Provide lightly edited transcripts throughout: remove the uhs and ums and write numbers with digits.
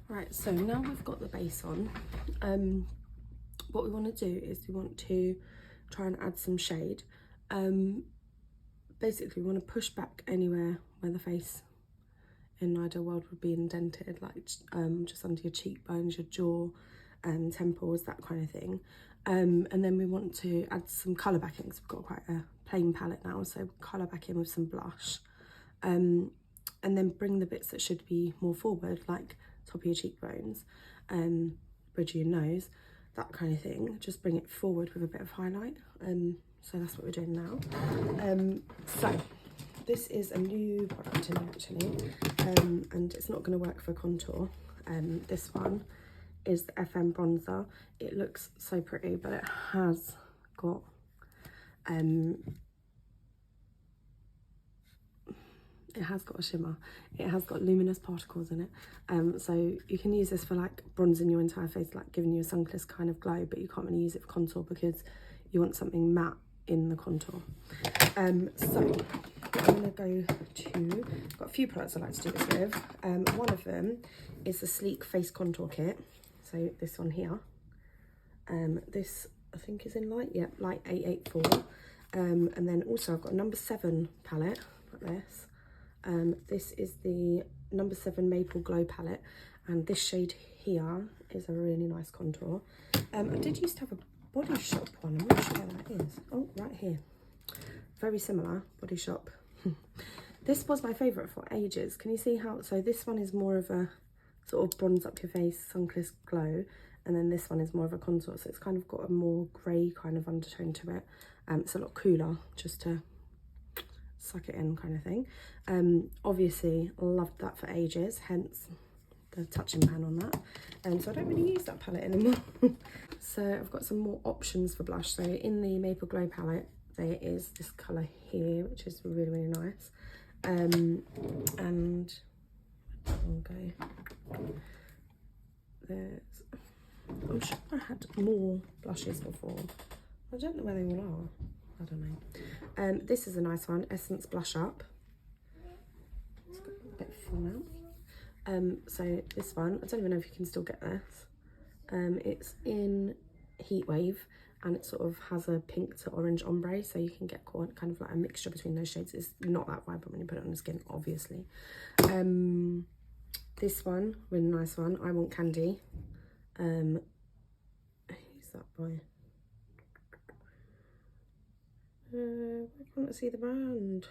Right, so now we've got the base on, what we want to do is we want to try and add some shade. Basically we want to push back anywhere where the face in an ideal world would be indented, like just under your cheekbones, your jaw, temples, that kind of thing. And then we want to add some colour back in because we've got quite a plain palette now, so colour back in with some blush. And then bring the bits that should be more forward, like top of your cheekbones, bridge of your nose, that kind of thing. Just bring it forward with a bit of highlight. So that's what we're doing now. So this is a new product in actually, and it's not going to work for contour. This one is the FM bronzer. It looks so pretty, but it has got a shimmer. It has got luminous particles in it. So you can use this for like bronzing your entire face, like giving you a sun-kissed kind of glow, but you can't really use it for contour because you want something matte in the contour. So I'm gonna go to, got a few products I like to do this with. One of them is the Sleek Face Contour Kit. So this one here. This I think is in light, yeah, light 884. And then also I've got a number 7 palette, like this. This is the number 7 Maple Glow palette, and this shade here is a really nice contour. I did used to have a Body Shop one, I'm not sure where that is. Oh, right here. Very similar, Body Shop. This was my favourite for ages. Can you see how, so this one is more of a sort of bronze up your face, sun-kissed glow, and then this one is more of a contour, so it's kind of got a more grey kind of undertone to it. It's a lot cooler, just to suck it in kind of thing. Obviously loved that for ages, hence the touching pan on that. So I don't really use that palette anymore. So I've got some more options for blush. So in the Maple Glow palette there is this colour here, which is really, really nice. And I'll go, there's, I'm sure I had more blushes before. I don't know where they all are. I don't know. This is a nice one, Essence Blush Up. It's got a bit full now. So this one, I don't even know if you can still get this. It's in Heat Wave, and it sort of has a pink to orange ombre, so you can get kind of like a mixture between those shades. It's not that vibrant when you put it on the skin, obviously. This one, really nice one, I Want Candy. Who's that by? I can't see the brand.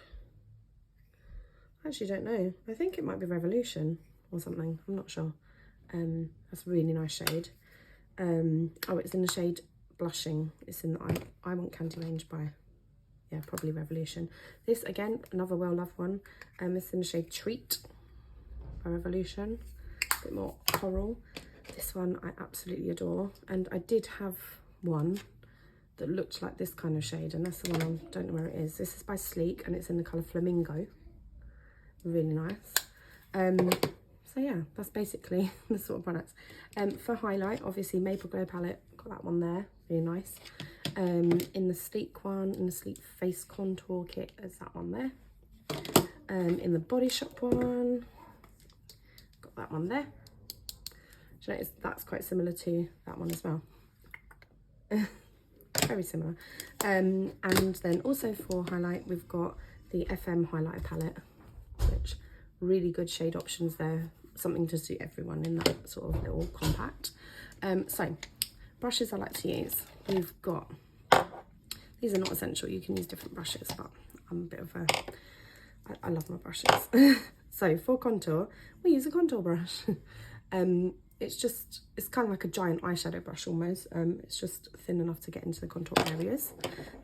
I actually don't know. I think it might be Revolution or something. I'm not sure. That's a really nice shade. Oh, it's in the shade Blushing. It's in the I Want Candy range by, yeah, probably Revolution. This, again, another well-loved one. It's in the shade Treat by Revolution. A bit more coral. This one I absolutely adore. And I did have one that looked like this kind of shade, and that's the one I don't know where it is. This is by Sleek, and it's in the colour Flamingo. Really nice. So yeah, that's basically the sort of products. For highlight, obviously Maple Glow palette, got that one there, really nice. In the Sleek one, in the Sleek Face Contour Kit, there's that one there. In the Body Shop one, got that one there. Do you notice that's quite similar to that one as well? Very similar. And then also for highlight, we've got the FM highlighter palette, which really good shade options there, something to suit everyone in that sort of little compact. So brushes I like to use, we've got, these are not essential, you can use different brushes, but I'm a bit of a, I love my brushes. So for contour, we use a contour brush. It's kind of like a giant eyeshadow brush almost. It's just thin enough to get into the contour areas.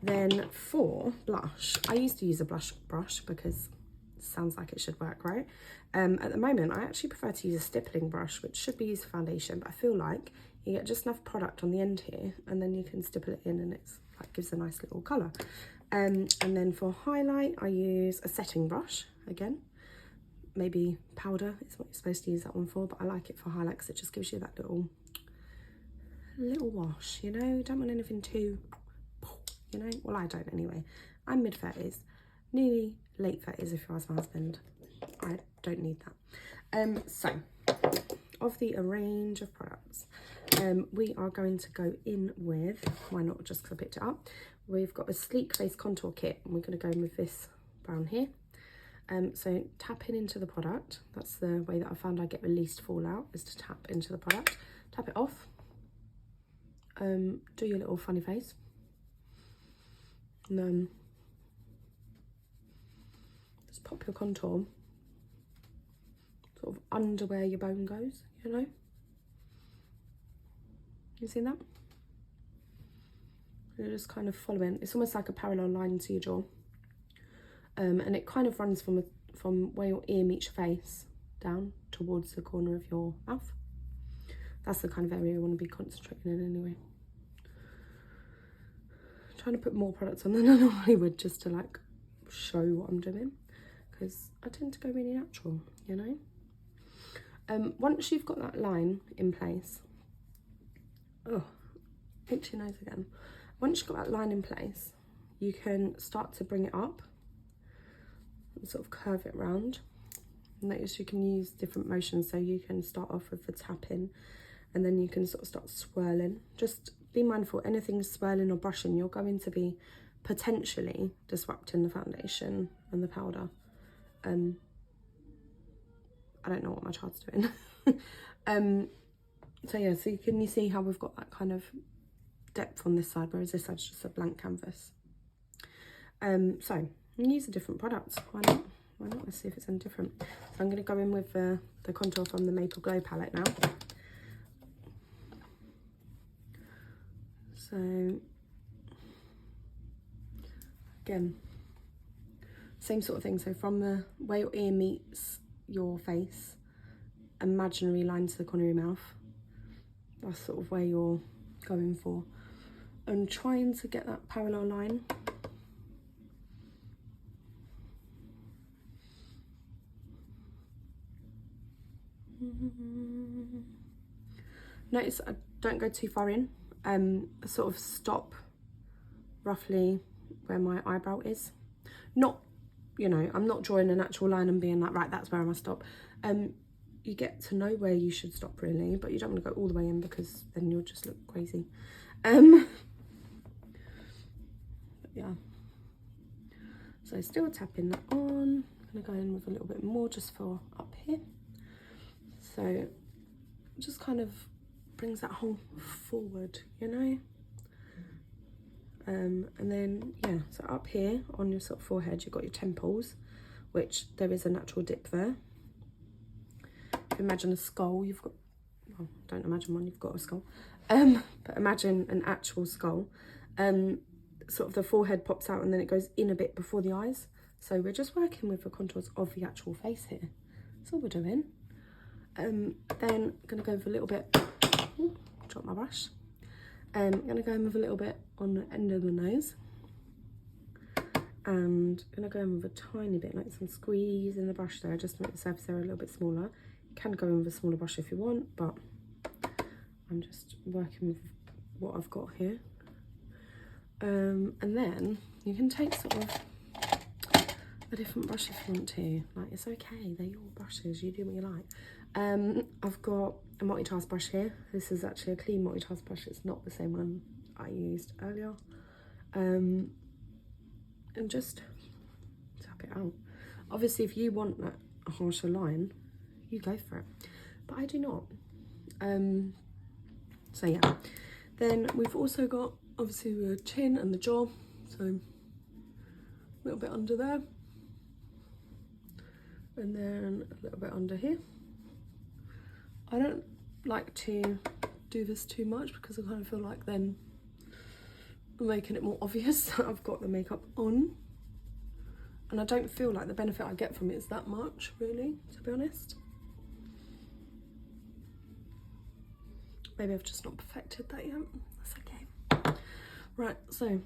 Then for blush, I used to use a blush brush because it sounds like it should work, right? At the moment, I actually prefer to use a stippling brush, which should be used for foundation, but I feel like you get just enough product on the end here, and then you can stipple it in, and it's like gives a nice little colour. And then for highlight, I use a setting brush again. Maybe powder is what you're supposed to use that one for, but I like it for highlight because it just gives you that little wash, you know. You don't want anything too, you know. Well, I don't anyway. I'm mid-30s, nearly late 30s if you ask my husband. I don't need that. So of the range of products, we are going to go in with, why not, just because I picked it up, we've got a Sleek Face Contour Kit, and we're going to go in with this brown here. So tapping into the product, that's the way that I found I get the least fallout, is to tap into the product. Tap it off, do your little funny face, and then just pop your contour sort of under where your bone goes, you know. You see that? You're just kind of following. It's almost like a parallel line to your jaw, and it kind of runs from where your ear meets your face down towards the corner of your mouth. That's the kind of area you want to be concentrating in anyway. I'm trying to put more products on than I normally would, just to like show what I'm doing, because I tend to go really natural, you know. Once you've got that line in place, oh, itchy nose again. Once you've got that line in place, you can start to bring it up and sort of curve it round. Notice you can use different motions, so you can start off with the tapping, and then you can sort of start swirling. Just be mindful, anything swirling or brushing, you're going to be potentially disrupting the foundation and the powder. I don't know what my child's doing. So yeah, so you see how we've got that kind of depth on this side, whereas this side's just a blank canvas. So I'm gonna use a different product. Why not? Why not? Let's see if it's any different. So I'm gonna go in with the contour from the Maple Glow palette now. So again, same sort of thing. So from the where your ear meets your face, imaginary line to the corner of your mouth, that's sort of where you're going for, and trying to get that parallel line. Notice I don't go too far in. I sort of stop roughly where my eyebrow is. Not, you know, I'm not drawing an actual line and being like, right, that's where I must stop. You get to know where you should stop really, but you don't want to go all the way in, because then you'll just look crazy. But yeah. So still tapping that on. I'm gonna go in with a little bit more just for up here. So just kind of brings that whole forward, you know. And then yeah, so up here on your sort of forehead, you've got your temples, which there is a natural dip there. If you imagine a skull, you've got, well, don't imagine one, you've got a skull. But imagine an actual skull. Sort of the forehead pops out and then it goes in a bit before the eyes. So we're just working with the contours of the actual face here. That's all we're doing. Then I'm gonna go with a little bit, ooh, drop my brush. I'm gonna go in with a little bit on the end of the nose. And I'm gonna go in with a tiny bit, like some squeeze in the brush there, just to make the surface area a little bit smaller. You can go in with a smaller brush if you want, but I'm just working with what I've got here. And then you can take sort of a different brush if you want to. Like, it's okay, they're your brushes, you do what you like. I've got a multitask brush here. This is actually a clean multitask brush. It's not the same one I used earlier. And just tap it out. Obviously, if you want that a harsher line, you go for it. But I do not. So yeah. Then we've also got obviously the chin and the jaw. So a little bit under there. And then a little bit under here. I don't like to do this too much because I kind of feel like then I'm making it more obvious that I've got the makeup on. And I don't feel like the benefit I get from it is that much, really, to be honest. Maybe I've just not perfected that yet. That's okay. Right, so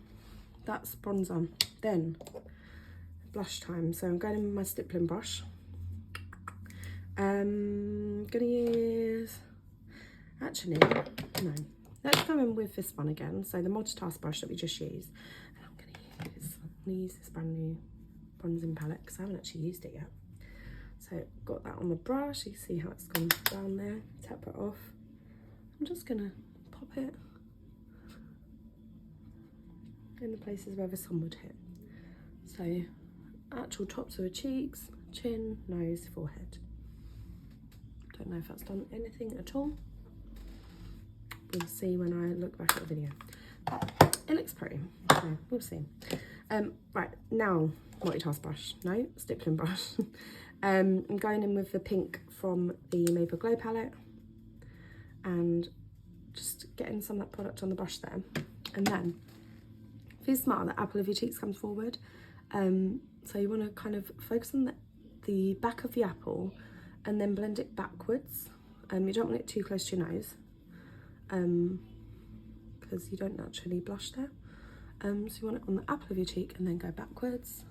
that's bronzer. Then blush time. So I'm going in with my stippling brush. Gonna use, actually, no. Let's go in with this one again. So the multitask brush that we just used. And I'm gonna use this brand new bronzing palette because I haven't actually used it yet. So got that on the brush, you can see how it's gone down there, tap it off. I'm just gonna pop it in the places where the sun would hit. So actual tops of the cheeks, chin, nose, forehead. Don't know if that's done anything at all. We'll see when I look back at the video. It looks pretty, so we'll see. Right, now multitask brush, no, stippling brush. I'm going in with the pink from the Maybelline Glow palette and just getting some of that product on the brush there. And then, if you're smart, the apple of your cheeks comes forward. So you want to kind of focus on the back of the apple and then blend it backwards. You don't want it too close to your nose because you don't naturally blush there. So you want it on the apple of your cheek and then go backwards.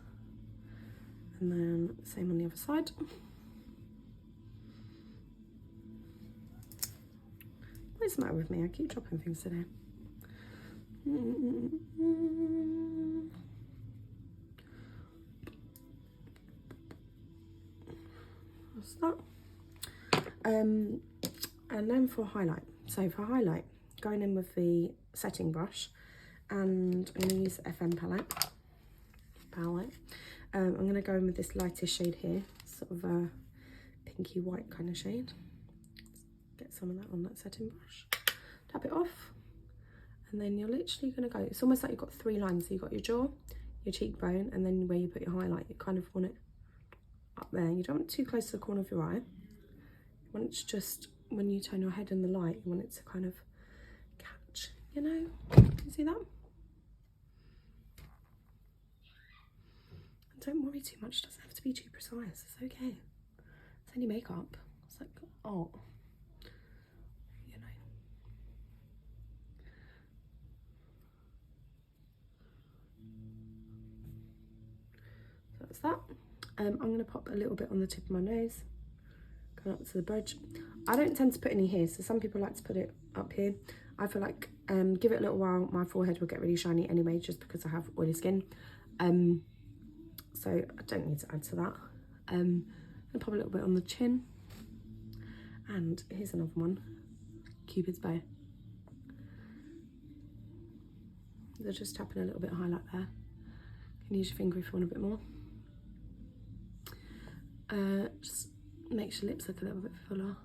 And then same on the other side. What's the matter with me? I keep dropping things today. What's that? And then for highlight. So for highlight, going in with the setting brush, and I'm going to use FM palette. I'm going to go in with this lightest shade here, sort of a pinky white kind of shade. Get some of that on that setting brush. Tap it off, and then you're literally going to go. It's almost like you've got 3 lines. So you've got your jaw, your cheekbone, and then where you put your highlight, you kind of want it up there. You don't want it too close to the corner of your eye. You want it to just, when you turn your head in the light, you want it to kind of catch, you know? You see that? Don't worry too much, it doesn't have to be too precise, it's okay. It's only makeup, it's like art, you know. So that's that. I'm going to pop a little bit on the tip of my nose, going up to the bridge. I don't tend to put any here, so some people like to put it up here. I feel like give it a little while, my forehead will get really shiny anyway, just because I have oily skin. So I don't need to add to that. And pop a little bit on the chin. And here's another one, Cupid's bow. So just tapping a little bit of highlight there. You can use your finger if you want a bit more. Just makes your lips look a little bit fuller.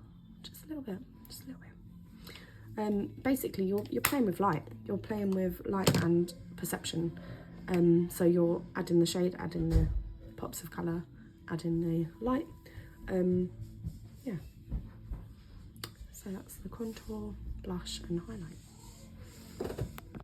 Just a little bit, just a little bit. Basically, you're playing with light. You're playing with light and perception. So you're adding the shade, adding the pops of colour, adding the light. Yeah. So that's the contour, blush and highlight.